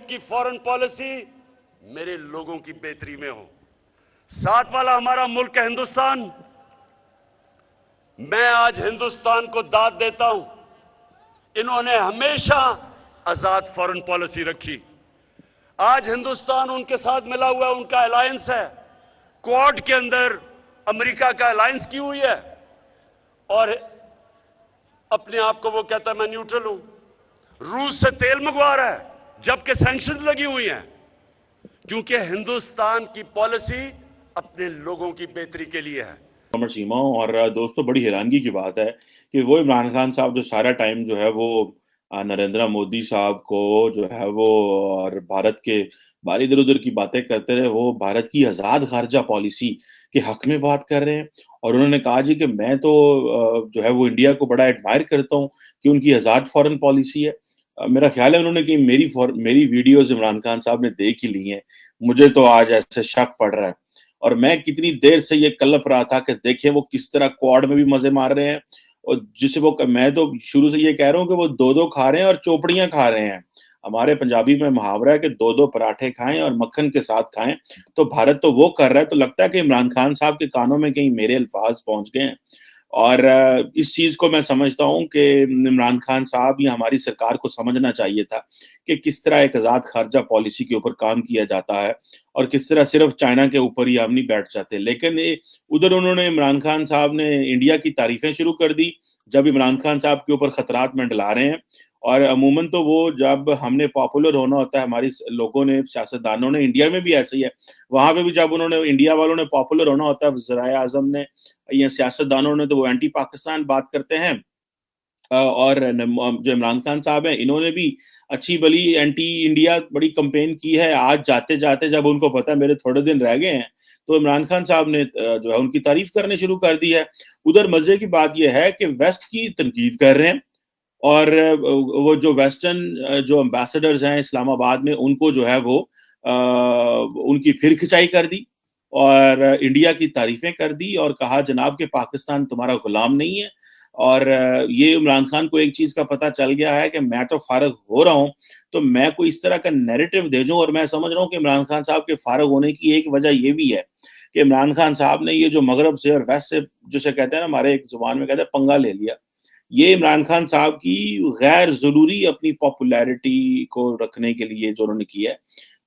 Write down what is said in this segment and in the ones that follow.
की foreign policy मेरे लोगों की बेहतरी में हो। साथ वाला हमारा मुल्क है हिंदुस्तान। मैं आज हिंदुस्तान को दाद देता हूं। इन्होंने हमेशा आजाद फॉरेन पॉलिसी रखी। आज हिंदुस्तान उनके साथ मिला हुआ है, उनका अलायंस है। क्वाड के अंदर अमेरिका का अलायंस की हुई है और अपने आप को वो कहता है मैं न्यूट्रल हूं। रूस से तेल मंगवा रहा है जबकि सैंक्शंस लगी हुई हैं, क्योंकि हिंदुस्तान की पॉलिसी अपने लोगों की बेहतरी के लिए है। अमर सीमा। और दोस्तों, बड़ी हैरानगी की बात है कि वो इमरान खान साहब जो सारा टाइम जो है वो नरेंद्र मोदी साहब को जो है वो और भारत के बारे इधर उधर की बातें करते रहे, वो भारत की आज़ाद खारजा पॉलिसी के हक में बात कर रहे हैं। और उन्होंने कहा जी कि मैं तो जो है वो इंडिया को बड़ा एडमायर करता हूँ कि उनकी आज़ाद फॉरेन पॉलिसी है। मेरा ख्याल है उन्होंने कि मेरी वीडियोस इमरान खान साहब ने देख ही ली हैं। मुझे तो आज ऐसे शक पड़ रहा है। और मैं कितनी देर से ये कलप रहा था कि देखें वो किस तरह क्वाड में भी मजे मार रहे हैं, और जिसे वो मैं तो शुरू से ये कह रहा हूँ कि वो दो दो खा रहे हैं और चोपड़ियां खा रहे हैं। हमारे पंजाबी में मुहावरा है कि दो दो पराठे खाएं और मक्खन के साथ खाएं। तो भारत तो वो कर रहा है, तो लगता है कि इमरान खान साहब के कानों में कहीं मेरे अल्फाज पहुंच गए हैं। और इस चीज को मैं समझता हूँ कि इमरान खान साहब या हमारी सरकार को समझना चाहिए था कि किस तरह एक आजाद खारजा पॉलिसी के ऊपर काम किया जाता है और किस तरह सिर्फ चाइना के ऊपर ही हम नहीं बैठ जाते। लेकिन उधर उन्होंने इमरान खान साहब ने इंडिया की तारीफें शुरू कर दी जब इमरान खान साहब के ऊपर खतरात मंडला रहे हैं। और अमूमन तो वो जब हमने पॉपुलर होना होता है, हमारी लोगों ने, सियासतदानों ने, इंडिया में भी ऐसे ही है, वहां पे भी जब उन्होंने इंडिया वालों ने पॉपुलर होना होता है, वज़ीर आज़म ने या सियासतदानों ने, तो वो एंटी पाकिस्तान बात करते हैं। और जो इमरान खान साहब हैं, इन्होंने भी अच्छी भली एंटी इंडिया बड़ी कंपेन की है। आज जाते जाते जब उनको पता है मेरे थोड़े दिन रह गए हैं, तो इमरान खान साहब ने जो है उनकी तारीफ करने शुरू कर दी है। उधर मजे की बात यह है कि वेस्ट की तनकीद कर रहे हैं और वो जो वेस्टर्न जो एम्बेसडर्स हैं इस्लामाबाद में, उनको जो है वो उनकी फिर खिंचाई कर दी और इंडिया की तारीफें कर दी और कहा जनाब कि पाकिस्तान तुम्हारा गुलाम नहीं है। और ये इमरान खान को एक चीज का पता चल गया है कि मैं तो फारग हो रहा हूं, तो मैं कोई इस तरह का नैरेटिव दे दूं। और मैं समझ रहा हूं कि इमरान खान साहब के फारग होने की एक वजह ये भी है कि इमरान खान साहब ने ये जो मगरब से और वेस्ट से, जिसे कहते हैं ना, हमारे एक जुबान में कहते हैं, पंगा ले लिया। ये इमरान खान साहब की गैर जरूरी अपनी पॉपुलैरिटी को रखने के लिए जो उन्होंने किया है,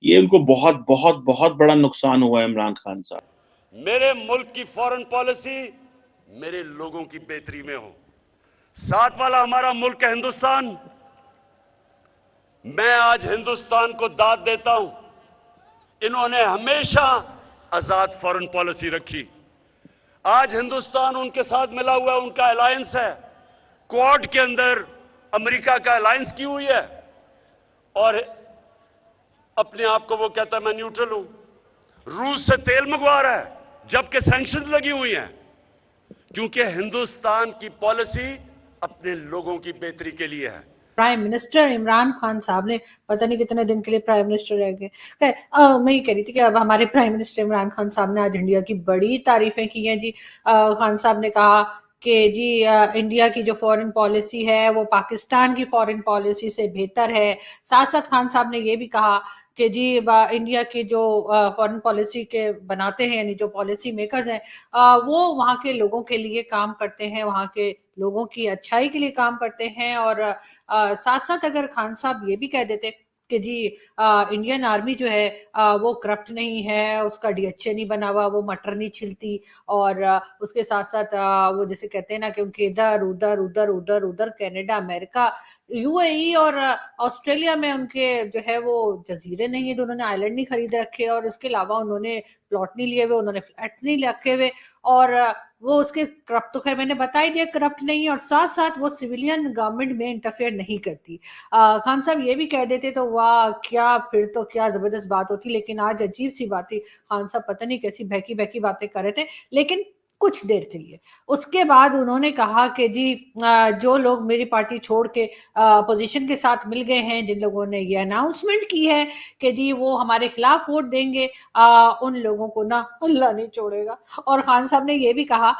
ये उनको बहुत बहुत बहुत बड़ा नुकसान हुआ है इमरान खान साहब। मेरे मुल्क की फॉरेन पॉलिसी मेरे लोगों की बेहतरी में हो। साथ वाला हमारा मुल्क है हिंदुस्तान। मैं आज हिंदुस्तान को दाद देता हूं। इन्होंने हमेशा आजाद फॉरेन पॉलिसी रखी। आज हिंदुस्तान उनके साथ मिला हुआ है, उनका अलायंस है। क्वाड के अंदर अमेरिका का अलायंस की हुई है और अपने आप को वो कहता है मैं न्यूट्रल हूं। रूस से तेल मंगवा रहा है जबकि सैंक्शंस लगी हुई हैं, क्योंकि हिंदुस्तान की पॉलिसी अपने लोगों की बेहतरी के लिए है। प्राइम मिनिस्टर इमरान खान साहब ने पता नहीं कितने दिन के लिए प्राइम मिनिस्टर रह गए। मैं ये कह रही थी कि अब हमारे प्राइम मिनिस्टर इमरान खान साहब ने आज इंडिया की बड़ी तारीफें की हैं जी। खान साहब ने कहा कि जी इंडिया की जो फॉरेन पॉलिसी है वो पाकिस्तान की फॉरेन पॉलिसी से बेहतर है। साथ साथ खान साहब ने ये भी कहा कि जी इंडिया की जो फॉरेन पॉलिसी के बनाते हैं, यानी जो पॉलिसी मेकर्स हैं, वो वहाँ के लोगों के लिए काम करते हैं, वहाँ के लोगों की अच्छाई के लिए काम करते हैं। और साथ साथ अगर खान साहब ये भी कह देते कि जी इंडियन आर्मी जो है वो करप्ट नहीं है, उसका डीएचए नहीं बना हुआ, वो मटर नहीं छिलती, और उसके साथ साथ वो जैसे कहते हैं ना कि उनके इधर उधर उधर उधर उधर कनाडा, अमेरिका, यूएई और ऑस्ट्रेलिया में उनके जो है वो जजीरे नहीं है, तो उन्होंने आइलैंड नहीं खरीद रखे, और उसके अलावा उन्होंने प्लॉट नहीं लिए हुए, उन्होंने फ्लैट्स नहीं रखे हुए, और वो उसके करप्ट तो खैर मैंने बता ही दिया करप्ट नहीं है, और साथ साथ वो सिविलियन गवर्नमेंट में इंटरफेयर नहीं करती। खान साहब ये भी कह देते तो वाह, क्या फिर तो क्या जबरदस्त बात होती। लेकिन आज अजीब सी बात थी, खान साहब पता नहीं कैसी बहकी बहकी बातें कर रहे थे, लेकिन कुछ देर के लिए। उसके बाद उन्होंने कहा कि जी जो लोग मेरी पार्टी छोड़ के अपोजिशन के साथ मिल गए हैं, जिन लोगों ने ये अनाउंसमेंट की है कि जी वो हमारे खिलाफ वोट देंगे, उन लोगों को ना अल्लाह नहीं छोड़ेगा। और खान साहब ने ये भी कहा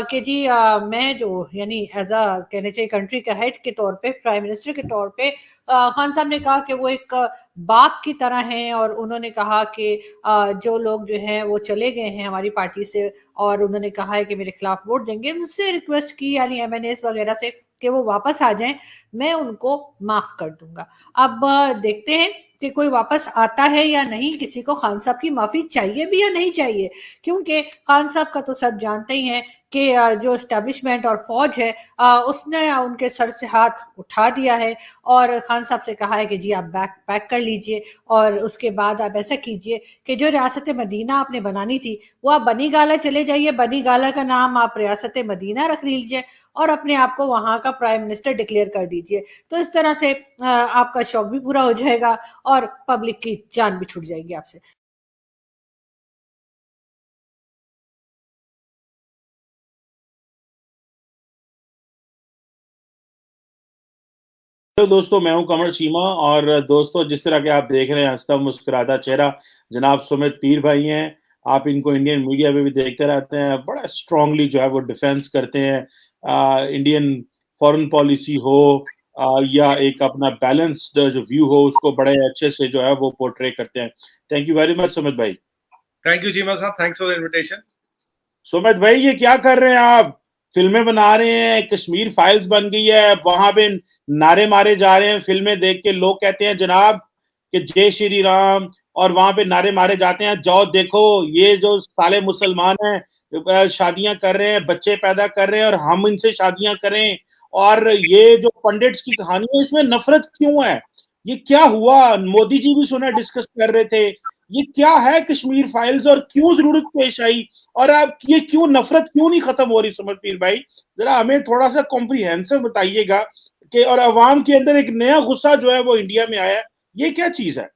कि जी मैं जो, यानी एज अ कहने चाहिए कंट्री का हेड के तौर पे, प्राइम मिनिस्टर के तौर पे, खान साहब ने कहा कि वो एक बाप की तरह हैं और उन्होंने कहा कि जो लोग जो हैं वो चले गए हैं हमारी पार्टी से और उन्होंने कहा है कि मेरे खिलाफ वोट देंगे, उनसे रिक्वेस्ट की यानी एमएनएस वगैरह से कि वो वापस आ जाएं, मैं उनको माफ कर दूंगा। अब देखते हैं कि कोई वापस आता है या नहीं, किसी को खान साहब की माफी चाहिए भी या नहीं चाहिए, क्योंकि खान साहब का तो सब जानते ही हैं कि जो एस्टेब्लिशमेंट और फौज है उसने उनके सर से हाथ उठा दिया है और खान साहब से कहा है कि जी आप बैग पैक कर लीजिए और उसके बाद आप ऐसा कीजिए कि जो रियासत मदीना आपने बनानी थी वो आप बनी गाला चले जाइए, बनी गाला का नाम आप रियासत मदीना रख लीजिए और अपने आप को वहां का प्राइम मिनिस्टर डिक्लेयर कर दीजिए। तो इस तरह से आपका शौक भी पूरा हो जाएगा और पब्लिक की जान भी छूट जाएगी आपसे। तो दोस्तों, मैं हूं कमर चीमा। और दोस्तों, जिस तरह के आप देख रहे हैं हंसता मुस्कुराता चेहरा, जनाब सुमित पीर भाई हैं। आप इनको इंडियन मीडिया में भी देखते रहते हैं, बड़ा स्ट्रांगली जो है वो डिफेंस करते हैं। इंडियन फॉरेन पॉलिसी हो या एक अपना बैलेंस्ड जो व्यू हो, उसको बड़े अच्छे से जो है वो पोर्ट्रे करते हैं। Thank you very much Sumit भाई। थैंक यू चीमा साहब, thanks for the invitation. Sumit भाई, ये क्या कर रहे हैं आप? फिल्में बना रहे हैं, कश्मीर फाइल्स बन गई है, वहां पे नारे मारे जा रहे हैं। फिल्में देख के लोग कहते हैं जनाब कि जय श्री राम, और वहां पे नारे मारे जाते हैं, जाओ देखो ये जो साले मुसलमान हैं शादियां कर रहे हैं, बच्चे पैदा कर रहे हैं और हम इनसे शादियां करें। और ये जो पंडित्स की कहानी है, इसमें नफरत क्यों है? ये क्या हुआ? मोदी जी भी सुना डिस्कस कर रहे थे। ये क्या है कश्मीर फाइल्स और क्यों जरूरत पेश आई? और आप ये क्यों नफरत क्यों नहीं खत्म हो रही? सुमित पीर भाई, जरा हमें थोड़ा सा कॉम्प्रिहेंसिव बताइएगा कि और अवाम के अंदर एक नया गुस्सा जो है वो इंडिया में आया, ये क्या चीज है?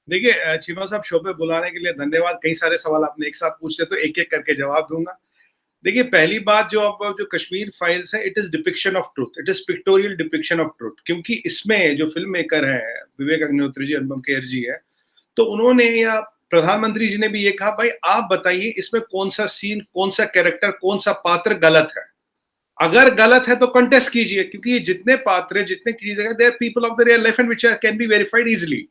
देखिए चीमा साहब, शो पे बुलाने के लिए धन्यवाद। कई सारे सवाल आपने एक साथ पूछ लिया, तो एक एक करके जवाब दूंगा। देखिए, पहली बात जो कश्मीर फाइल्स है, it is depiction of truth, it is pictorial depiction of truth. क्योंकि इसमें जो फिल्म मेकर है विवेक अग्निहोत्री जी, अनुपम खेर जी है, तो उन्होंने या प्रधानमंत्री जी ने भी ये कहा, भाई आप बताइए इसमें कौन सा सीन, कौन सा कैरेक्टर, कौन सा पात्र गलत है। अगर गलत है तो कंटेस्ट कीजिए, क्योंकि ये जितने पात्र, जितने चीजें, they are people of the real life and which can be verified easily.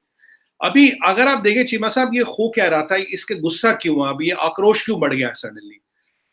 अभी अगर आप देखें चीमा साहब, ये हो क्या रहा था, इसके गुस्सा क्यों हुआ, अभी ये आक्रोश क्यों बढ़ गया सडनली?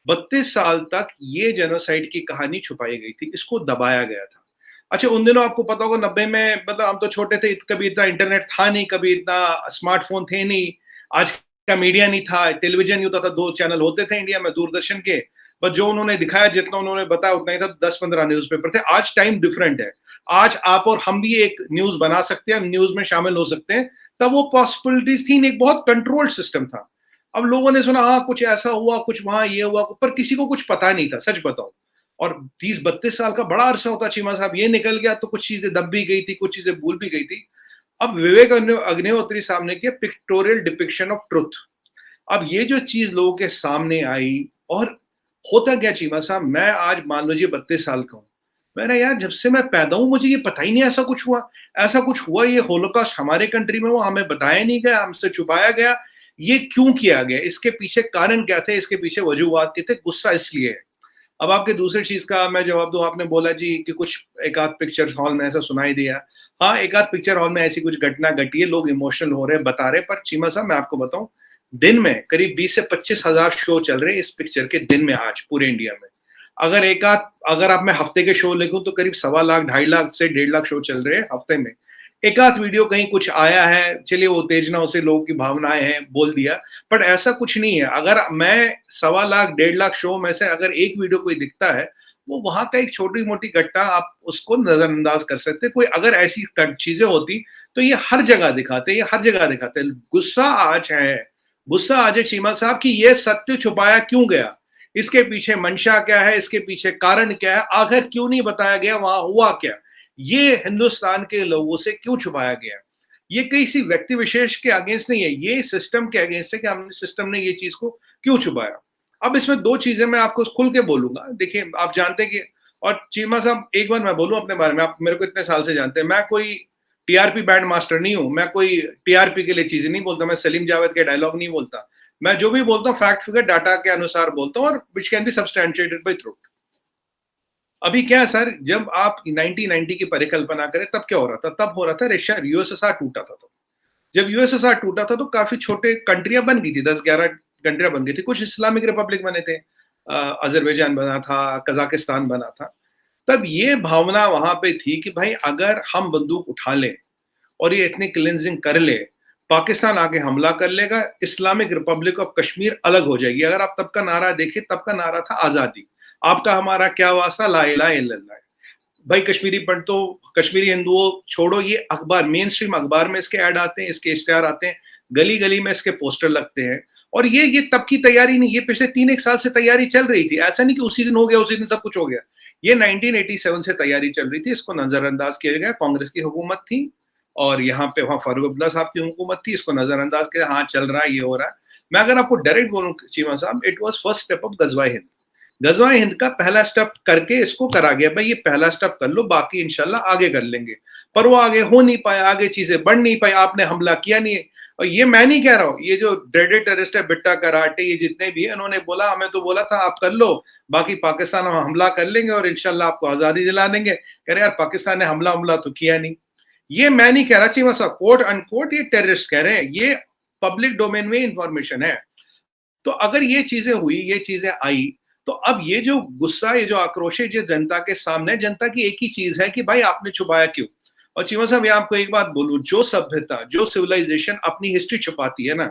32 साल तक ये जेनोसाइड की कहानी छुपाई गई थी, इसको दबाया गया था। अच्छा, उन दिनों आपको पता होगा 90 में, मतलब हम तो छोटे थे, कभी इतना इंटरनेट था नहीं, कभी इतना स्मार्टफोन थे नहीं, आज का मीडिया नहीं था, टेलीविजन नहीं होता था, 2 चैनल होते थे इंडिया में दूरदर्शन के, बस जो उन्होंने दिखाया, जितना उन्होंने बताया उतना ही था। 10-15 न्यूज़पेपर थे। आज टाइम डिफरेंट है। आज आप और हम भी एक न्यूज बना सकते हैं, न्यूज में शामिल हो सकते हैं। तब वो पॉसिबिलिटीज थी नहीं, एक बहुत कंट्रोल्ड सिस्टम था। अब लोगों ने सुना, हाँ कुछ ऐसा हुआ, कुछ वहां ये हुआ, पर किसी को कुछ पता नहीं था, सच बताऊं। और 30-32 साल का बड़ा अरसा होता चीमा साहब, ये निकल गया तो कुछ चीजें दब भी गई थी, कुछ चीजें भूल भी गई थी। अब विवेक अग्निहोत्री साहब ने किया पिक्टोरियल डिपिक्शन ऑफ ट्रुथ। अब ये जो चीज लोगों के सामने आई, और होता क्या चीमा साहब, मैं आज मान लीजिए 32 साल का हूं, मैंने यार जब से मैं पैदा हूं मुझे ये पता ही नहीं ऐसा कुछ हुआ, ऐसा कुछ हुआ, ये होलोकॉस्ट हमारे कंट्री में हुआ, हमें बताया नहीं गया, हमसे छुपाया गया, ये क्यों किया गया, इसके पीछे कारण क्या थे, इसके पीछे वजूहात क्या थे? गुस्सा इसलिए है। अब आपके दूसरी चीज का मैं जवाब दूं, आपने बोला जी कि कुछ एक आध पिक्चर हॉल में ऐसा सुनाई दिया। हाँ, एक आध पिक्चर हॉल में ऐसी कुछ घटना घटी है, लोग इमोशनल हो रहे हैं, बता रहे, पर चीमा साहब मैं आपको बताऊं, दिन में करीब 20 से 25 हजार शो चल रहे हैं इस पिक्चर के, दिन में आज पूरे इंडिया में। अगर आप मैं हफ्ते के शो लिखूं तो करीब 1.25 लाख 2.5 लाख से 1.5 लाख शो चल रहे हैं हफ्ते में। एक आध वीडियो कहीं कुछ आया है, चलिए वो उत्तेजना से लोगों की भावनाएं हैं, बोल दिया, बट ऐसा कुछ नहीं है। अगर मैं 1.25 लाख 1.5 लाख शो में से अगर एक वीडियो कोई दिखता है, वो वहां का एक छोटी मोटी घटना, आप उसको नजरअंदाज कर सकते। कोई अगर ऐसी चीजें होती तो ये हर जगह दिखाते, ये हर जगह दिखाते। गुस्सा आज है चीमा साहब की ये सत्य छुपाया क्यों गया, इसके पीछे मंशा क्या है, इसके पीछे कारण क्या है, आखिर क्यों नहीं बताया गया, वहां हुआ क्या, ये हिंदुस्तान के लोगों से क्यों छुपाया गया? ये किसी व्यक्ति विशेष के अगेंस्ट नहीं है, ये सिस्टम के अगेंस्ट है कि हमने, सिस्टम ने ये चीज को क्यों छुपाया। अब इसमें 2 चीजें मैं आपको खुल के बोलूंगा। देखिए, आप जानते हैं कि, और चीमा साहब एक बार मैं बोलूं अपने बारे में, आप मेरे को इतने साल से जानते हैं, मैं कोई टीआरपी बैंड मास्टर नहीं हूं, मैं कोई टीआरपी के लिए चीजें नहीं बोलता, मैं सलीम जावेद के डायलॉग नहीं बोलता, मैं जो भी बोलता हूँ फैक्ट फिगर डाटा के अनुसार बोलता हूँ, और which can be substantiated by truth. अभी क्या है सर, जब आप 1990 की परिकल्पना करें तब क्या हो रहा था? तब हो रहा था रशिया यूएसएसआर टूटा था। तो जब यूएसएसआर टूटा था तो काफी छोटे कंट्रियां बन गई थी, 10-11 कंट्रियां बन गई थी, कुछ इस्लामिक रिपब्लिक बने थे, अजरबैजान बना था, कजाकिस्तान बना था। तब ये भावना वहां पे थी कि भाई अगर हम बंदूक उठा लें और ये इतनी क्लिंजिंग कर ले, पाकिस्तान आगे हमला कर लेगा, इस्लामिक रिपब्लिक ऑफ कश्मीर अलग हो जाएगी। अगर आप तब का नारा देखिए, तब का नारा था आजादी, आपका हमारा क्या वास्ता, ला इलाहा इल्लल्लाह। भाई कश्मीरी पंडितों, कश्मीरी हिंदुओं छोड़ो, ये अखबार, मेन स्ट्रीम अखबार में इसके ऐड आते हैं, इसके इश्तिहार आते हैं, गली गली में इसके पोस्टर लगते हैं। और ये तब की तैयारी नहीं, ये पिछले 3-1 साल से तैयारी चल रही थी। ऐसा नहीं कि उसी दिन हो गया, उसी दिन सब कुछ हो गया। ये 1987 से तैयारी चल रही थी, इसको नजरअंदाज किया गया। कांग्रेस की हुकूमत थी और यहाँ पे वहां फारूक अब्दुल्ला साहब की हुकूमत थी, इसको नजरअंदाज किया, हाँ चल रहा है, ये हो रहा है। मैं अगर आपको डायरेक्ट बोलूं चीमा साहब, it was first step of Ghazwa Hind. गजवा हिंद का पहला स्टेप करके इसको करा गया, भाई ये पहला स्टेप कर लो, बाकी इंशाल्लाह आगे कर लेंगे। पर वो आगे हो नहीं पाया, आगे चीजें बढ़ नहीं पाई, आपने हमला किया नहीं है। और ये मैं नहीं कह रहा हूँ, ये जो ड्रेडेड टेररिस्ट है, बिट्टा कराटे, ये जितने भी है, इन्होंने बोला, हमें तो बोला था आप कर लो, बाकी पाकिस्तान हम हमला कर लेंगे और इंशाल्लाह आपको आजादी दिला देंगे। कह रहे यार पाकिस्तान ने हमला तो किया नहीं। ये मैं नहीं कह रहा चीमा साहब, कोट अनकोट ये टेररिस्ट कह रहे हैं, ये पब्लिक डोमेन में इंफॉर्मेशन है। तो अगर ये चीजें हुई, ये चीजें आई, तो अब ये जो गुस्सा, ये जो आक्रोश है, जो जनता के सामने, जनता की एक ही चीज है कि भाई आपने छुपाया क्यों। और चीमा साहब, यहाँ आपको एक बात बोलूं, जो सभ्यता, जो सिविलाइजेशन अपनी हिस्ट्री छुपाती है ना,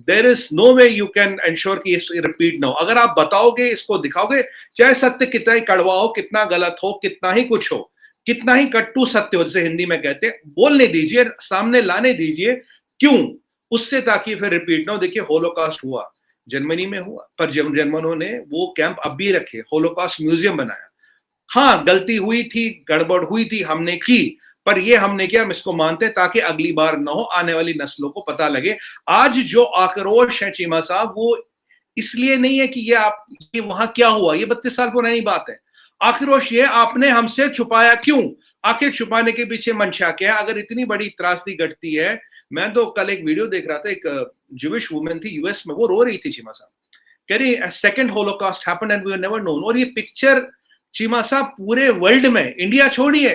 there is no way you can ensure कि रिपीट ना हो। अगर आप बताओगे, इसको दिखाओगे, चाहे सत्य कितना ही कड़वा हो, कितना गलत हो, कितना ही कुछ हो, कितना ही कट्टू सत्य हो, जैसे हिंदी में कहते हैं, बोलने दीजिए, सामने लाने दीजिए। क्यों? उससे ताकि फिर रिपीट ना हो। देखिए होलोकॉस्ट हुआ, जर्मनी में हुआ, पर जर्मनों ने वो कैंप अब भी रखे, होलोकॉस्ट म्यूजियम बनाया। हाँ गलती हुई थी, गड़बड़ हुई थी, हमने की, पर ये हमने किया, हम इसको मानते हैं ताकि अगली बार ना हो, आने वाली नस्लों को पता लगे। आज जो आक्रोश है चीमा साहब, वो इसलिए नहीं है कि ये वहां क्या हुआ, ये 32 साल पुरानी बात है। आक्रोश ये आपने हमसे छुपाया क्यों, आखिर छुपाने के पीछे मंशा क्या है? अगर इतनी बड़ी त्रासदी घटती है, मैं तो कल एक वीडियो देख रहा था, एक ज्यूइश वुमेन थी यूएस में, वो रो रही थी चीमा साहब, कह रही second holocaust happened and we were never known. और ये पिक्चर चीमा साहब पूरे वर्ल्ड में, इंडिया छोड़िए,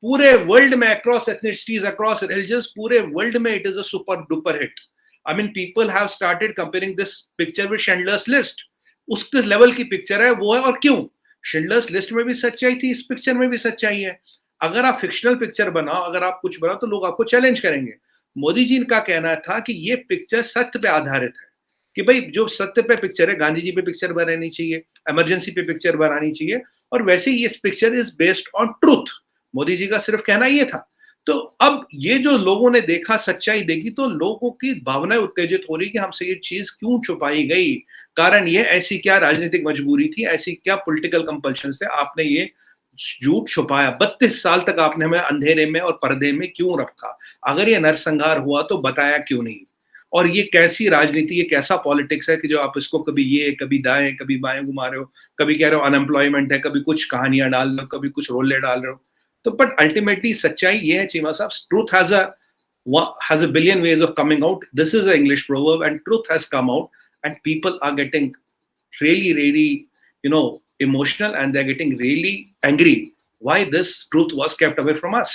पूरे वर्ल्ड में, अक्रॉस एथनिसिटीज, अक्रॉस रिलीजन्स, पूरे वर्ल्ड में it is a super duper hit. I mean people have started comparing this picture with Schindler's list. उसके लेवल की पिक्चर है वो है। और क्यों? शिंडलर्स लिस्ट में भी सच्चाई थी, इस पिक्चर में भी सच्चाई है। अगर आप फिक्शनल पिक्चर बनाओ, अगर आप कुछ बनाओ, तो लोग आपको चैलेंज करेंगे। मोदी जी का कहना था कि ये पिक्चर सत्य पे आधारित है, कि भाई जो सत्य पे पिक्चर है, गांधी जी पे पिक्चर बनानी चाहिए, इमरजेंसी पे पिक्चर बनानी चाहिए, और वैसे ही ये picture is based on truth. Modi ji का सिर्फ कहना ये था। तो अब ये जो लोगों ने देखा, सच्चाई देखी, तो लोगों की भावनाएं उत्तेजित हो रही कि हमसे ये चीज क्यों छुपाई गई, कारण ये, ऐसी क्या राजनीतिक मजबूरी थी, ऐसी क्या पॉलिटिकल कंपल्शन से आपने ये झूठ छुपाया, 32 साल तक आपने हमें अंधेरे में और पर्दे में क्यों रखा? अगर ये नरसंहार हुआ तो बताया क्यों नहीं? और ये कैसी राजनीति, ये कैसा पॉलिटिक्स है कि जो आप इसको कभी ये, कभी दाएं, कभी बाएं घुमा रहे हो, कभी कह रहे हो अनएम्प्लॉयमेंट है, कभी कुछ कहानियां डाल रहे हो, कभी कुछ रोले डाल रहे हो। तो बट अल्टीमेटली सच्चाई ये है चीमा साहब, truth has a billion ways of coming out. This is an English proverb, and truth has come out, and people are getting really, emotional, and they're getting really angry why this truth was kept away from us.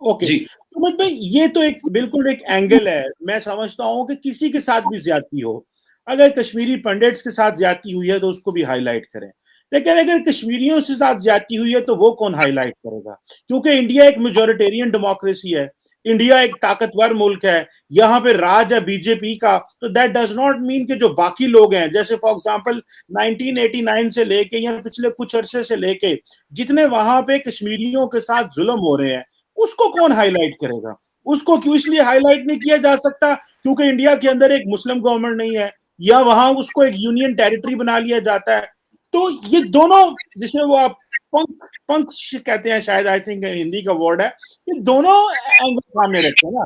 Okay Sumit भाई, ये तो एक बिल्कुल एक angle है। मैं समझता हूँ कि किसी के साथ भी ज्यादती हो, अगर कश्मीरी पंडित्स के साथ ज्यादती हुई है तो उसको भी हाईलाइट करें, लेकिन अगर कश्मीरियों से साथ ज्यादती हुई है तो वो कौन हाईलाइट करेगा? क्योंकि इंडिया एक मेजॉरिटेरियन डेमोक्रेसी है, इंडिया एक ताकतवर मुल्क है, यहाँ पे राज है बीजेपी का, तो दैट डज नॉट मीन कि जो बाकी लोग हैं, जैसे फॉर एग्जांपल 1989 से लेके या पिछले कुछ अरसे से लेके जितने वहां पे कश्मीरियों के साथ जुल्म हो रहे हैं, उसको कौन हाईलाइट करेगा? उसको क्यों इसलिए हाईलाइट नहीं किया जा सकता क्योंकि इंडिया के अंदर एक मुस्लिम गवर्नमेंट नहीं है, या वहां उसको एक यूनियन टेरिटरी बना लिया जाता है। तो ये दोनों, जिसे वो आप पंख कहते हैं, शायद आई थिंक हिंदी का वर्ड है, ये दोनों एंगल सामने रखते हैं ना।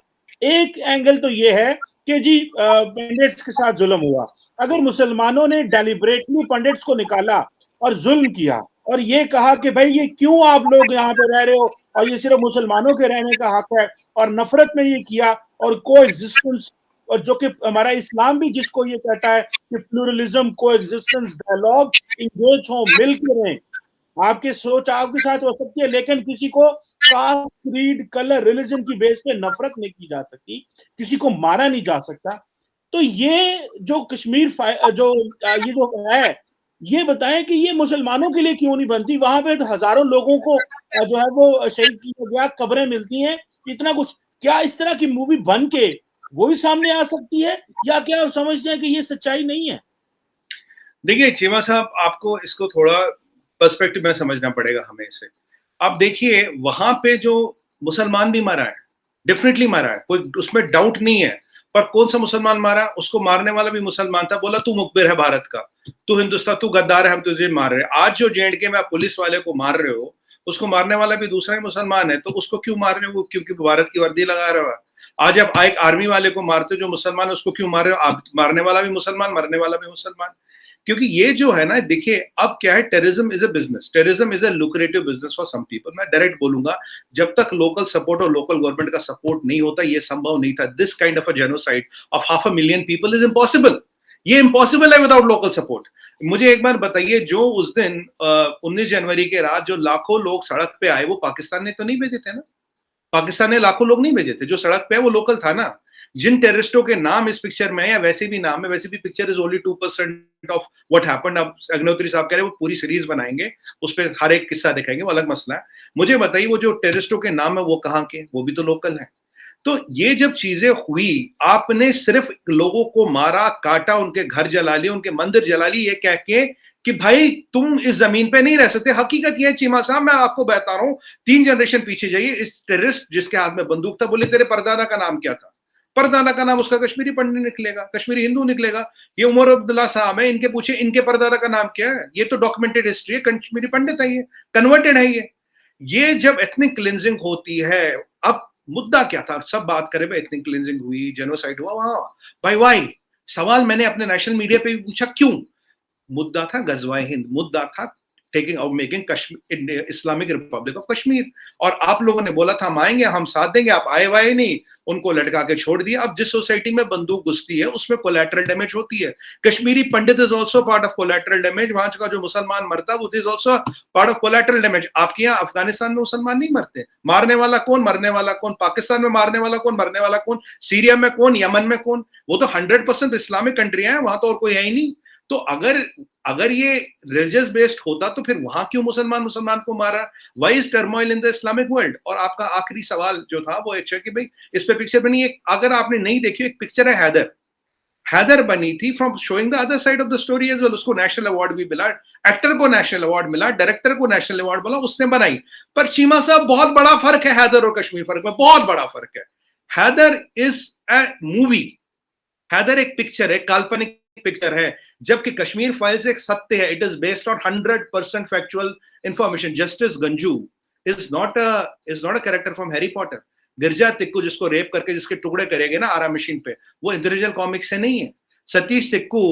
एक एंगल तो ये है कि जी पंडित्स के साथ जुल्म हुआ, अगर मुसलमानों ने डेलिब्रेटली पंडित्स को निकाला और जुल्म किया और ये कहा कि भाई ये क्यों आप लोग यहाँ पे रह रहे हो और ये सिर्फ मुसलमानों के रहने का हक है, और नफरत में ये किया, और को एग्जिस्टेंस, और जो कि हमारा इस्लाम भी जिसको ये कहता है कि प्लूरलिज्म, को एग्जिस्टेंस, डायलॉग, इंगेज हो, मिल के रहें, आपकी सोच आपके साथ हो सकती है, लेकिन किसी को कास्ट, क्रीड, कलर, रिलीजन की बेस पे नफरत नहीं की जा सकती, किसी को मारा नहीं जा सकता। तो ये जो कश्मीर जो ये जो है, ये बताएं कि ये मुसलमानों के लिए क्यों नहीं बनती? वहां पे तो हजारों लोगों को जो है वो शहीद किया गया, कब्रें मिलती हैं, इतना कुछ। क्या इस तरह की मूवी बन के वो भी सामने आ सकती है, या क्या आप समझते हैं कि ये सच्चाई नहीं है? देखिए चीमा साहब, आपको इसको थोड़ा पर्सपेक्टिव में समझना पड़ेगा हमें इसे। आप देखिए वहां पे जो मुसलमान भी मारा है, डेफिनेटली मारा है, कोई उसमें डाउट नहीं है। पर कौन सा मुसलमान मारा? उसको मारने वाला भी मुसलमान था, बोला तू मुखबिर है भारत का, तू हिंदुस्तान, तू गद्दार है, हम तुझे मार रहे हैं। आज जो जेएंडके में आप पुलिस वाले को मार रहे हो, उसको मारने वाला भी दूसरा ही मुसलमान है, तो उसको क्यों मार रहे हो? क्योंकि भारत की वर्दी लगा रहा है। आज आप एक आर्मी वाले को मारते हो जो मुसलमान है, उसको क्यों मार रहे हो? आप मारने वाला भी मुसलमान, मरने वाला भी मुसलमान। क्योंकि ये जो है ना, देखिए अब क्या है, terrorism is a business, terrorism is a lucrative business for some people. मैं डायरेक्ट बोलूंगा, जब तक लोकल सपोर्ट और लोकल गवर्नमेंट का सपोर्ट नहीं होता, ये संभव नहीं था। This kind of a genocide of 500,000 people is impossible. ये इम्पॉसिबल है विदाउट लोकल सपोर्ट। मुझे एक बार बताइए, जो उस दिन 19 जनवरी के रात जो लाखों लोग सड़क पे आए, वो पाकिस्तान ने तो नहीं भेजे थे ना? पाकिस्तान ने लाखों लोग नहीं भेजे थे। जो सड़क पे है वो लोकल था ना। जिन टेररिस्टों के नाम इस पिक्चर में है, या वैसे भी नाम है, वैसे भी picture is only 2% of what happened. अब अग्निहोत्री साहब कह रहे हैं वो पूरी सीरीज बनाएंगे, उस पर हर एक किस्सा दिखाएंगे, वो अलग मसला है। मुझे बताइए, वो जो टेररिस्टों के नाम है वो कहाँ के? वो भी तो लोकल है। तो ये जब चीजें हुई, आपने सिर्फ लोगों को मारा, काटा, उनके घर जला लिए, उनके मंदिर जला लिए, ये कह के कि भाई तुम इस जमीन पे नहीं रह सकते। हकीकत ये है चीमा साहब, मैं आपको बता रहा हूं, 3 जनरेशन पीछे जाइए, इस टेररिस्ट जिसके हाथ में बंदूक था, बोले तेरे परदादा का नाम क्या था? परदादा का नाम उसका कश्मीरी पंडित निकलेगा, कश्मीरी हिंदू निकलेगा। ये उमर अब्दुल्ला साहब है, इनके पूछे इनके परदादा का नाम क्या है? ये तो डॉक्यूमेंटेड हिस्ट्री है, कश्मीरी पंडित है, ये कन्वर्टेड है। ये जब एथनिक क्लिंजिंग होती है, अब मुद्दा क्या था? सब बात करें भाई, एथनिक क्लिंजिंग हुई, जेनोसाइड हुआ, वहां भाई वाई सवाल मैंने अपने नेशनल मीडिया पे भी पूछा, क्यों? मुद्दा था गजवाए हिंद, मुद्दा था taking out making Kashmir Islamic Republic of Kashmir. और आप लोगों ने बोला था हम आएंगे, हम साथ देंगे, आप आए वाए नहीं, उनको लटका के छोड़ दिया। अब जिस सोसाइटी में बंदूक घुसती है उसमें कोलैटरल डैमेज होती है। Kashmiri Pandit is also part of collateral damage. वहां का जो मुसलमान मरता है वो is also part of collateral damage. आपके यहाँ अफगानिस्तान में मुसलमान नहीं मरते। मारने वाला कौन, मरने वाला कौन? पाकिस्तान में मारने वाला कौन, मरने वाला कौन? सीरिया में कौन, यमन में कौन? वो तो 100% इस्लामिक कंट्री है, वहां तो और कोई है ही नहीं। तो अगर ये रिलीजियस बेस्ड होता तो फिर वहां क्यों मुसलमान को मारा? Why is turmoil in the Islamic world? और आपका आखिरी सवाल जो था वो अच्छा कि भाई इस पे पिक्चर बनी है। अगर आपने नहीं देखी, एक पिक्चर है हैदर, हैदर बनी थी from showing the other side of the story as well. उसको नेशनल अवार्ड भी मिला, एक्टर को नेशनल अवार्ड मिला, डायरेक्टर को नेशनल अवार्ड मिला, उसने बनाई। पर चीमा साहब, बहुत बड़ा फर्क है हैदर और कश्मीर फर्क में, बहुत बड़ा फर्क है। Haider is a movie, Haider एक पिक्चर है, काल्पनिक पिक्चर है, जबकि कश्मीर फाइल्स एक सत्य है। It is based on 100% factual information. Justice Ganju is not a character from Harry Potter. Girija Tikku जिसको रेप करके जिसके टुकड़े करेंगे ना आरा मशीन पे, वो इंद्रजल कॉमिक से नहीं है। सतीश तिक्कू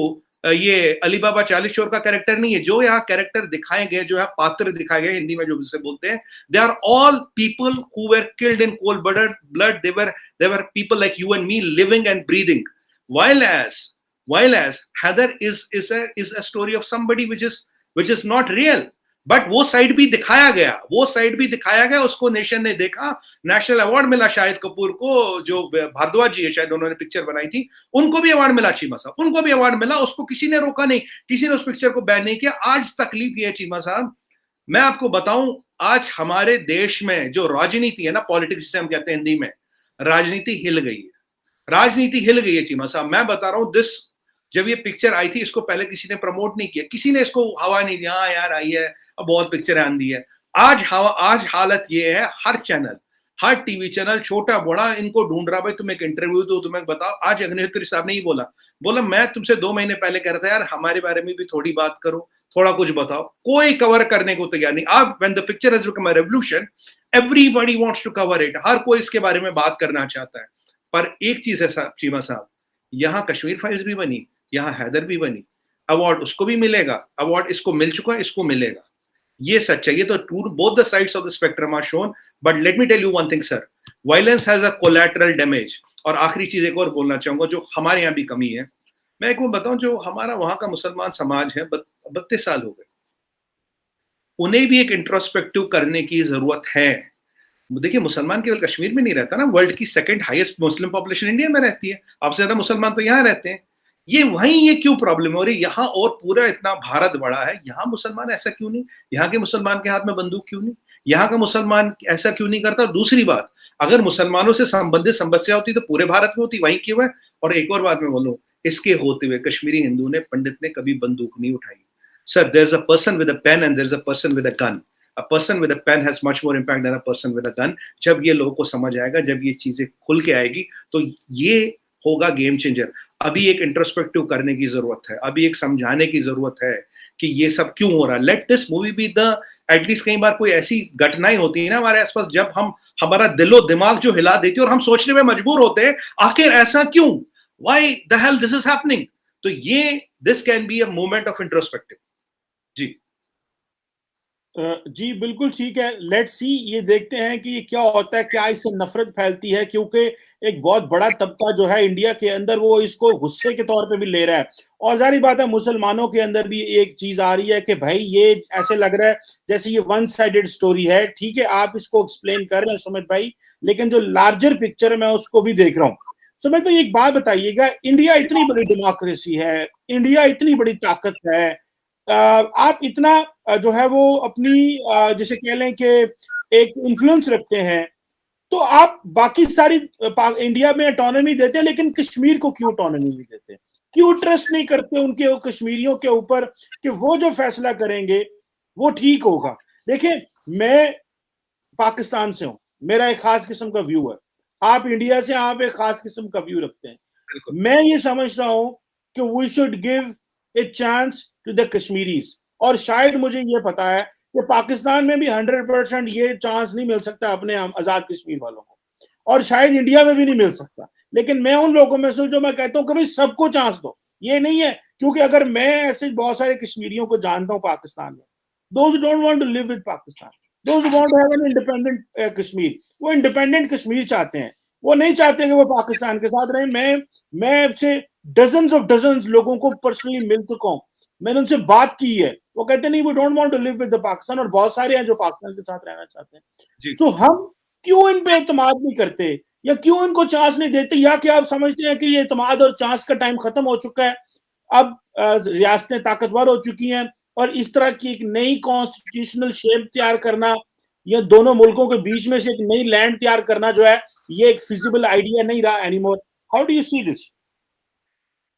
ये अली बाबा 40 चोर का कैरेक्टर नहीं है। जो यहाँ कैरेक्टर दिखाए गए, जो यहाँ पात्र दिखाए गए, हिंदी में जो जिसे बोलते हैं, they are all people who were killed in cold blood. They were people like you and me, living and breathing. While as Heather is a story of somebody which is not real, but वो side भी दिखाया गया, उसको nation ने देखा, national award मिला। शाहिद कपूर को, जो भारद्वाज जी है शायद, उन्होंने पिक्चर बनाई थी, उनको भी अवार्ड मिला। चीमा साहब, उनको भी अवार्ड मिला, उसको किसी ने रोका नहीं, किसी ने उस पिक्चर को बैन नहीं किया। आज तकलीफ ये है चीमा साहब, मैं आपको बताऊं, आज हमारे देश में जो राजनीति है ना, पॉलिटिक्स जिसे हम कहते हैं हिंदी में, राजनीति हिल गई है चीमा साहब। मैं बता रहा हूं, जब ये पिक्चर आई थी, इसको पहले किसी ने प्रमोट नहीं किया, किसी ने इसको हवा नहीं दिया, हाँ यार आई है, अब बहुत पिक्चर आंदी है। आज हालत ये है, हर चैनल, हर टीवी चैनल, छोटा बड़ा, इनको ढूंढ रहा, भाई तुम एक इंटरव्यू दो, तुम्हें बताओ। आज अग्निहोत्री साहब ने ही बोला मैं तुमसे 2 महीने पहले कह रहा था यार हमारे बारे में भी थोड़ी बात करो, थोड़ा कुछ बताओ। कोई कवर करने को तैयार नहीं। अब when the picture has become a revolution, everybody wants to cover it, हर कोई इसके बारे में बात करना चाहता है। पर एक चीज है चीमा साहब, यहाँ कश्मीर फाइल्स भी बनी, यहाँ हैदर भी बनी, अवार्ड उसको भी मिलेगा, अवार्ड इसको मिल चुका है, इसको मिलेगा। ये सच है। ये तो both the sides of the spectrum are shown. But let me tell you one thing sir, violence has a collateral damage. और आखिरी चीज एक और बोलना चाहूंगा जो हमारे यहाँ भी कमी है। मैं एक बताऊं, जो हमारा वहां का मुसलमान समाज है, 32 साल हो गए, उन्हें भी एक इंट्रोस्पेक्टिव करने की जरूरत है। देखिए, मुसलमान केवल कश्मीर में नहीं रहता ना, वर्ल्ड की second highest Muslim population India में रहती है, आपसे ज्यादा मुसलमान तो यहाँ रहते हैं। ये क्यों प्रॉब्लम हो रही है यहाँ, और पूरा इतना भारत बड़ा है, यहाँ मुसलमान ऐसा क्यों नहीं, यहाँ के मुसलमान के हाथ में बंदूक क्यों नहीं, यहाँ का मुसलमान ऐसा क्यों नहीं करता। दूसरी बात, अगर मुसलमानों से संबंधित समस्या होती तो पूरे भारत में होती, वहीं क्यों है। और एक और बात मैं बोलूं, इसके होते हुए कश्मीरी हिंदू ने, पंडित ने कभी बंदूक नहीं उठाई। Sir, there is a person with a pen and there is a person with a gun. A person with a pen has much more impact than a person with a gun। जब ये लोगों को समझ आएगा, जब ये चीजें खुल के आएगी, तो ये होगा गेम चेंजर। अभी एक इंट्रोस्पेक्टिव करने की जरूरत है, अभी एक समझाने की जरूरत है कि ये सब क्यों हो रहा है। Let this movie be the, at least कई बार कोई ऐसी घटनाएं होती है ना हमारे आसपास, जब हम, हमारा दिलो दिमाग जो हिला देती है और हम सोचने में मजबूर होते हैं आखिर ऐसा क्यों, why the hell this is happening. तो ये, this can be a moment of introspective. जी जी बिल्कुल ठीक है, लेट्स सी, ये देखते हैं कि ये क्या होता है, क्या इससे नफरत फैलती है, क्योंकि एक बहुत बड़ा तबका जो है इंडिया के अंदर वो इसको गुस्से के तौर पे भी ले रहा है। और जारी बात है मुसलमानों के अंदर भी एक चीज आ रही है कि भाई ये ऐसे लग रहा है जैसे ये वन साइडेड स्टोरी है। ठीक है, आप इसको एक्सप्लेन कर रहे हैं सुमित भाई, लेकिन जो लार्जर पिक्चर है मैं उसको भी देख रहा हूँ। सुमित भाई एक बात बताइएगा, इंडिया इतनी बड़ी डेमोक्रेसी है, इंडिया इतनी बड़ी ताकत है, आप इतना जो है वो अपनी जैसे कह लें कि एक इन्फ्लुएंस रखते हैं, तो आप बाकी सारी इंडिया में ऑटोनॉमी देते हैं, लेकिन कश्मीर को क्यों ऑटोनॉमी नहीं देते? क्यों ट्रस्ट नहीं करते उनके कश्मीरियों के ऊपर कि वो जो फैसला करेंगे वो ठीक होगा? देखिए, मैं पाकिस्तान से हूं, मेरा एक खास किस्म का व्यू है, आप इंडिया से, आप एक खास किस्म का व्यू रखते हैं। मैं ये समझता हूं कि we should give a chance to the Kashmiris, और शायद मुझे ये पता है कि पाकिस्तान में भी 100% ये चांस नहीं मिल सकता अपने आजाद कश्मीर वालों को, और शायद इंडिया में भी नहीं मिल सकता। लेकिन मैं उन लोगों में से जो मैं कहता हूँ कि भाई सबको चांस दो, ये नहीं है, क्योंकि अगर मैं ऐसे बहुत सारे कश्मीरियों को जानता हूँ पाकिस्तान में, those don't want to live with Pakistan, those want to have an independent Kashmir, वो इंडिपेंडेंट कश्मीर चाहते हैं, वो नहीं चाहते कि वो पाकिस्तान के साथ रहे। मैं से डजन्स लोगों को पर्सनली मिल चुका हूँ, मैंने उनसे बात की है, वो कहते नहीं we don't want to live with the Pakistan, और बहुत सारे हैं जो पाकिस्तान के साथ रहना चाहते हैं। तो हम क्यों इन पे एतमाद नहीं करते, या क्यों इनको चांस नहीं देते? या क्या आप समझते हैं कि ये एतमाद और चांस का टाइम खत्म हो चुका है, अब रियासतें ताकतवर हो चुकी हैं, और इस तरह की एक नई कॉन्स्टिट्यूशनल शेप तैयार करना, या दोनों मुल्कों के बीच में से एक नई लैंड तैयार करना जो है, ये एक फिजिबल आइडिया नहीं रहा anymore? How do you see this?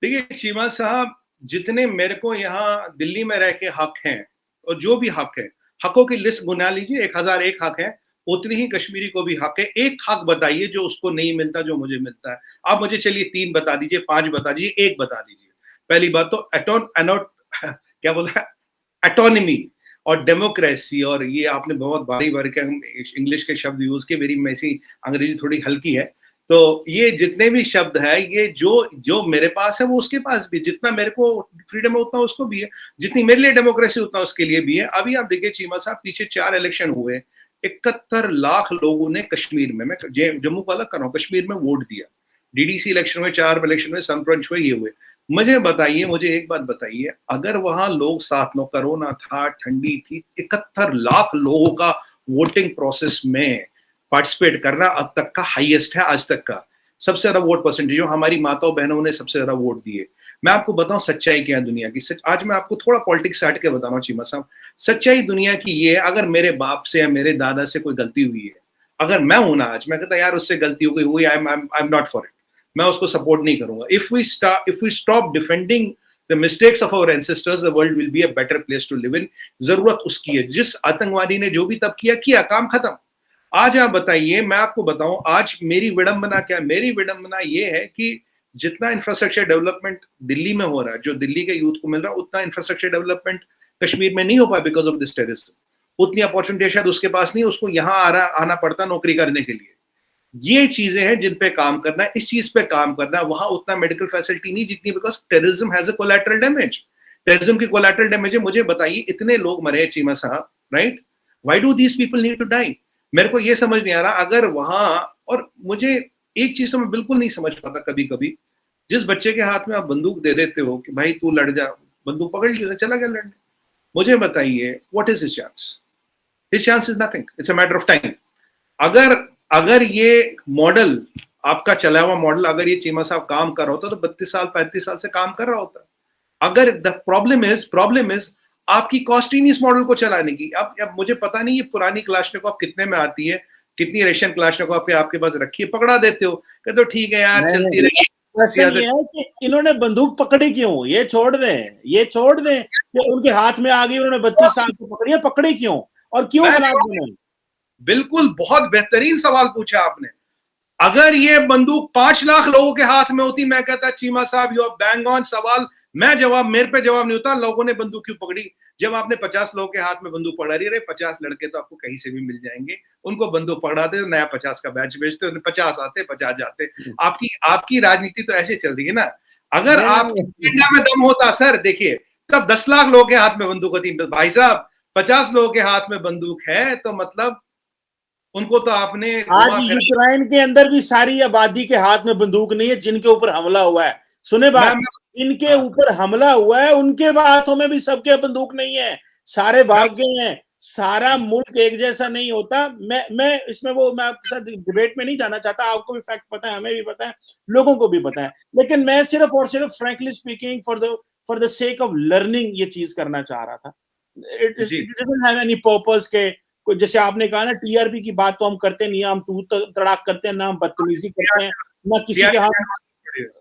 देखिए चीमा साहब, जितने मेरे को यहाँ दिल्ली में रह के हक हैं, और जो भी हक है, हकों की लिस्ट गुना लीजिए, 1001 हक है, उतनी ही कश्मीरी को भी हक है। एक हक बताइए जो उसको नहीं मिलता, जो मुझे मिलता है। आप मुझे चलिए 3 बता दीजिए, 5 बता दीजिए, 1 बता दीजिए। पहली बात तो क्या बोला, एटोनमी और डेमोक्रेसी, और ये आपने बहुत भारी बारी इंग्लिश के शब्द यूज किए, मेरी मैसी अंग्रेजी थोड़ी हल्की है, तो ये जितने भी शब्द है, ये जो मेरे पास है वो उसके पास भी, जितना मेरे को फ्रीडम है उतना उसको भी है, जितनी मेरे लिए डेमोक्रेसी उतना उसके लिए भी है। अभी आप देखिए चीमा साहब, पीछे 4 इलेक्शन हुए, 71 लाख लोगों ने कश्मीर में, मैं जम्मू को अलग कर रहा हूँ, कश्मीर में वोट दिया। डीडीसी इलेक्शन में 4 इलेक्शन में सरपंच हुए, ये हुए। मुझे बताइए, मुझे एक बात बताइए, अगर वहां लोग साथ में, कोरोना था, ठंडी थी, 71 लाख लोगों का वोटिंग प्रोसेस में पार्टिसिपेट करना अब तक का हाईएस्ट है, आज तक का सबसे ज्यादा वोट परसेंटेज, हमारी माताओं बहनों ने सबसे ज्यादा वोट दिए। मैं आपको बताऊं सच्चाई क्या है दुनिया की, आज मैं आपको थोड़ा पॉलिटिक्स से हट के बता रहा हूँ चीमा साहब, सच्चाई दुनिया की ये है, अगर मेरे बाप से या मेरे दादा से कोई गलती हुई है, अगर मैं हूं ना आज, मैं कहता यार उससे गलती हो गई, हुई, I am not for it, मैं उसको सपोर्ट नहीं करूंगा। If we stop defending the mistakes of our ancestors, the world will be a better place to live in। जरूरत उसकी है, जिस आतंकवादी ने जो भी तब किया, काम खत्म। आज आप बताइए, मैं आपको बताऊं, आज मेरी विडंबना क्या है? मेरी विडंबना ये है कि जितना इंफ्रास्ट्रक्चर डेवलपमेंट दिल्ली में हो रहा है, जो दिल्ली के यूथ को मिल रहा है, उतना इंफ्रास्ट्रक्चर डेवलपमेंट कश्मीर में नहीं हो पाया बिकॉज ऑफ दिस टेररिज्म। उतनी अपॉर्चुनिटी शायद उसके पास नहीं, उसको यहाँ आना पड़ता नौकरी करने के लिए। ये चीजें हैं जिन पे काम करना है, इस चीज पे काम करना है। वहां उतना मेडिकल फैसिलिटी नहीं जितनी, because terrorism has a collateral damage. Terrorism की कोलैटरल डैमेज है। मुझे बताइए, इतने लोग मरे चीमा साहब, right? Why do these people need to die? मेरे को ये समझ नहीं आ रहा। अगर वहां, और मुझे एक चीज तो मैं बिल्कुल नहीं समझ पाता कभी कभी, जिस बच्चे के हाथ में आप बंदूक दे देते हो कि भाई तू लड़ जा, बंदूक पकड़ लिया, चला गया लड़ने। मुझे बताइए what is his chance? His chance is nothing, it's a matter of time. अगर ये मॉडल आपका चला हुआ मॉडल, अगर ये चीमा साहब काम कर रहा होता तो 32 साल 35 साल से काम कर रहा होता। अगर द प्रॉब्लम इज आपकी कॉस्ट ही नहीं इस मॉडल को चलाने की। अब मुझे पता नहीं ये पुरानी क्लाशनिकोव कितने में आती है, कितनी रशियन क्लाशनिकोव आपके पास रखी है, पकड़ा देते हो, कहते हो ठीक है यार चलती रही। क्वेश्चन ये है कि इन्होंने बंदूक पकड़ी क्यों? ये छोड़ दें कि उनके हाथ में आ गई, उन्होंने 32 साल से पकड़ी क्यों और क्यों बना? बिल्कुल, बहुत बेहतरीन सवाल पूछा आपने। अगर ये बंदूक 5 लाख लोगों के हाथ में होती, मैं कहता चीमा साहब यू आर बैंग ऑन सवाल, मेरे पे जवाब नहीं होता लोगों ने बंदूक क्यों पकड़ी। जब आपने 50 लोगों के हाथ में बंदूक पकड़ा रही है, 50 लड़के तो आपको कहीं से भी मिल जाएंगे, उनको बंदूक पकड़ाते तो नया 50 का बैच बेचते, 50 आते 50 जाते। आपकी राजनीति तो ऐसे चल रही है ना। अगर आपकी एजेंडा में दम होता सर, देखिए तब 10 लाख लोगों के हाथ में बंदूक होती। भाई साहब 50 लोगों के हाथ में बंदूक है तो मतलब उनको तो आपने आज यूक्रेन के अंदर भी सारी आबादी के हाथ में बंदूक नहीं है जिनके ऊपर हमला हुआ है। सुने बात, इनके ऊपर हमला हुआ है उनके हाथों में भी सबके बंदूक नहीं है, सारे भाग गए हैं। सारा मुल्क एक जैसा नहीं होता। मैं इसमें मैं आपके साथ डिबेट में नहीं जाना चाहता, आपको भी फैक्ट पता है, हमें भी पता है, लोगों को भी पता है, लेकिन मैं सिर्फ और सिर्फ frankly speaking for the sake of learning ये चीज करना चाह रहा था। It doesn't have any purpose के, जैसे आपने कहा ना टीआरपी की बात तो हम करते नहीं, हम तू तड़ाक करते हैं ना, हम बदतमीजी करते हैं ना किसी के हाथ।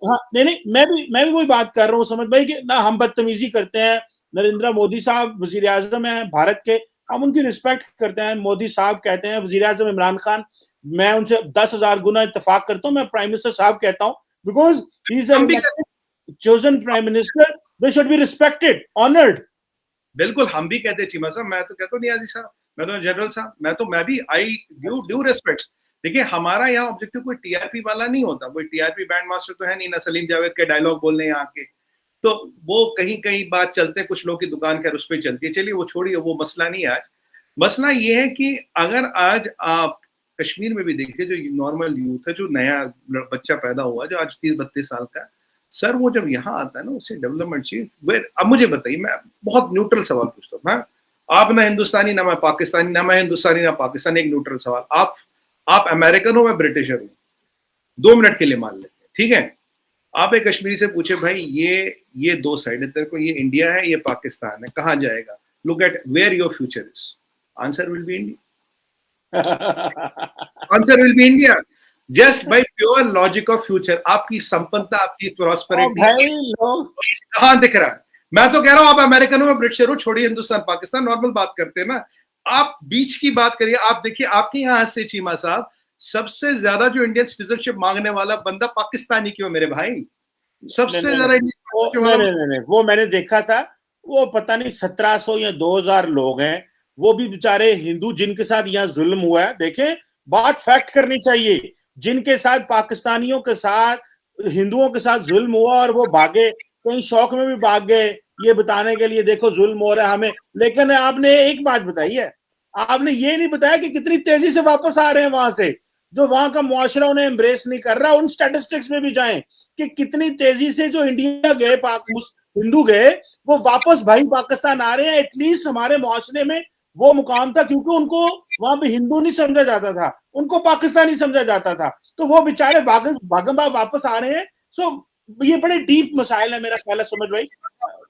हाँ नहीं, मैं भी वही बात कर रहा हूँ समझ भाई कि ना हम बदतमीजी करते हैं। नरेंद्र मोदी साहब वजीर आजम है भारत के, हम उनकी रिस्पेक्ट करते हैं। मोदी साहब कहते हैं वजीर आजम इमरान खान, मैं उनसे 10,000 गुना इत्तेफाक करता हूँ। मैं प्राइम मिनिस्टर साहब कहता हूँ because he is chosen prime minister, they should be respected, honoured. बिल्कुल, हम भी कहते हैं चीमा साहब, मैं तो कहता हूँ नियाजी साहब, मैं तो जनरल साहब, मैं भी आई ड्यू रिस्पेक्ट। देखिए हमारा यहाँ ऑब्जेक्टिव कोई टीआरपी वाला नहीं होता, कोई टीआरपी बैंड मास्टर तो है नहीं ना, सलीम जावेद के डायलॉग बोलने यहाँ के, तो वो कहीं बात चलते हैं, कुछ लोग की दुकान के उस पर चलती है, चलिए वो छोड़िए, वो मसला नहीं है आज। मसला ये है कि अगर आज आप कश्मीर में भी देखिए जो नॉर्मल यूथ है, जो नया बच्चा पैदा हुआ जो आज 30-32 साल का, सर वो जब यहाँ आता है ना उसे डेवलपमेंट चाहिए। अब मुझे बताइए, मैं बहुत न्यूट्रल सवाल पूछता हूँ, आप ना हिंदुस्तानी ना मैं पाकिस्तानी, ना मैं हिंदुस्तानी ना पाकिस्तानी, एक न्यूट्रल सवाल, आप अमेरिकन हो मैं ब्रिटिशर हूँ, 2 मिनट के लिए मान लेते हैं, ठीक है। आप एक कश्मीरी से पूछे भाई ये 2 साइड है तेरे को, ये इंडिया है ये पाकिस्तान है, कहाँ जाएगा, look at where your future is, answer will be India. Answer will be India, just by pure logic of future. आपकी संपन्नता, आपकी प्रॉस्पेरिटी कहाँ दिख रहा है? मैं तो कह रहा हूं आप अमेरिकन हो मैं ब्रिटिशर हूं, छोड़िए हिंदुस्तान पाकिस्तान, नॉर्मल बात करते हैं ना, आप बीच की बात करिए। आप देखिए आपके यहाँ से चीमा साहब सबसे ज्यादा जो इंडियन सिटीजनशिप मांगने वाला बंदा पाकिस्तानी क्यों मेरे भाई, सबसे ज्यादा। नहीं, वो मैंने देखा था, वो पता नहीं 1700 या 2000 लोग हैं, वो भी बेचारे हिंदू जिनके साथ यहाँ जुल्म हुआ है। देखें बात फैक्ट करनी चाहिए, जिनके साथ पाकिस्तानियों के साथ हिंदुओं के साथ जुल्म हुआ और वो भागे, कहीं शौक में भी भाग गए ये बताने के लिए देखो जुल्म हो रहा है हमें। लेकिन आपने एक बात बताई है, आपने ये नहीं बताया कि कितनी तेजी से वापस आ रहे हैं वहां से, जो वहां का मुआशरा उन्हें एम्ब्रेस नहीं कर रहा। उन स्टैटिस्टिक्स में भी जाएं कि कितनी तेजी से जो इंडिया गए हिंदू गए वो वापस भाई पाकिस्तान आ रहे हैं। एटलीस्ट हमारे मुआशरे में वो मुकाम था, क्योंकि उनको वहां पे हिंदू नहीं समझा जाता था, उनको पाकिस्तानी समझा जाता था, तो वो बेचारे भागम भाग वापस आ रहे हैं। सो ये बड़े डीप मसाइल है मेरा ख्याल है समझ भाई।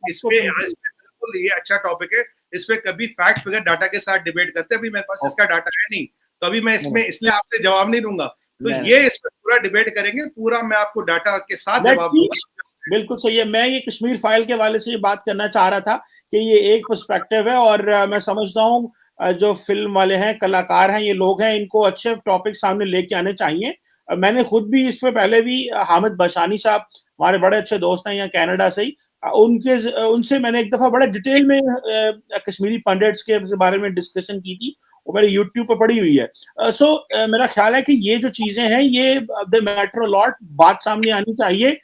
इसमें बिल्कुल ये अच्छा टॉपिक है, इस पे कभी फैक्ट फिगर डाटा के साथ डिबेट करते हैं। अभी मेरे पास इसका डाटा है नहीं, तो अभी मैं इसमें इसलिए आपसे जवाब नहीं दूंगा, तो ये इस पे पूरा डिबेट करेंगे, पूरा मैं आपको डाटा के साथ जवाब दूंगा। बिल्कुल सही है। मैं ये कश्मीर फाइल के वाले से ये बात करना चाह रहा था कि ये एक पर्सपेक्टिव है, और मैं समझता हूँ जो फिल्म वाले हैं, कलाकार हैं, ये लोग हैं, इनको अच्छे टॉपिक सामने लेके आने चाहिए। मैंने खुद भी इस पे पहले भी हामिद बशानी साहब हमारे बड़े अच्छे दोस्त हैं यहाँ कनाडा से ही, उनसे मैंने एक दफा बड़ा डिटेल में कश्मीरी पंडिट्स के बारे में डिस्कशन की थी, वो मेरे यूट्यूब पर पड़ी हुई है। सो मेरा ख्याल है कि ये जो चीजें हैं ये द मैटर लॉट बात सामने आनी चाहिए,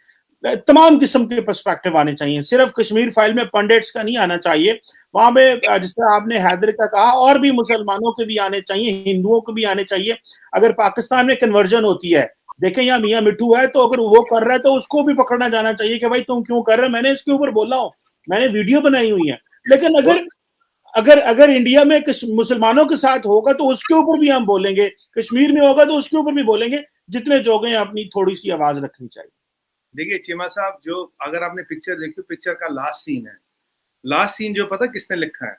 तमाम किस्म के पर्सपेक्टिव आने चाहिए, सिर्फ कश्मीर फाइल में पंडिट्स का नहीं आना चाहिए। वहां पे जिस तरह आपने हैदर का कहा, और भी मुसलमानों के भी आने चाहिए, हिंदुओं को भी आने चाहिए। अगर पाकिस्तान में कन्वर्जन होती है, देखें यहाँ मियाँ मिट्टू है, तो अगर वो कर रहा है तो उसको भी पकड़ना जाना चाहिए कि भाई तुम क्यों कर रहे हो। मैंने इसके ऊपर बोला हूँ, मैंने वीडियो बनाई हुई है। लेकिन अगर अगर अगर इंडिया में मुसलमानों के साथ होगा तो उसके ऊपर भी हम बोलेंगे, कश्मीर में होगा तो उसके ऊपर भी बोलेंगे, जितने जोग हैं अपनी थोड़ी सी आवाज रखनी चाहिए। देखिए चीमा साहब, जो अगर आपने पिक्चर देखी, पिक्चर का लास्ट सीन है, लास्ट सीन जो पता किसने लिखा है?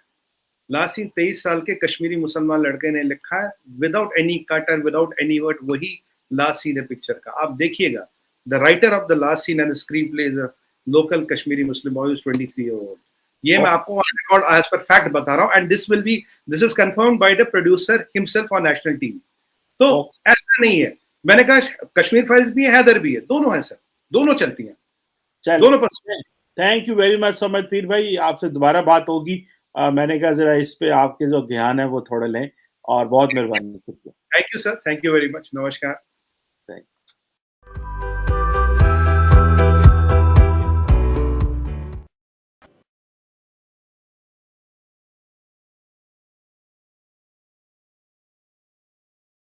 लास्ट सीन 23 साल के कश्मीरी मुसलमान लड़के ने लिखा है, without any cut and without any word. वही लास्ट सीन है पिक्चर का, आप देखिएगा। The writer of the last scene and screen play is a local Kashmiri Muslim boy, 23 year old. ये मैं आपको on record as per fact बता रहा हूं, and this is confirmed by the producer himself on national TV. तो ऐसा नहीं है, मैंने कहा कश्मीर फाइल्स भी है, हैदर भी है, दोनों है सर, दोनों चलती हैं, दोनों पर। थैंक यू वेरी मच समझ पीर भाई, आपसे दोबारा बात होगी। मैंने कहा जरा इस पे आपके जो ज्ञान है वो थोड़े लें, और बहुत मेहरबानी। Thank you sir, thank you very much, नमस्कार।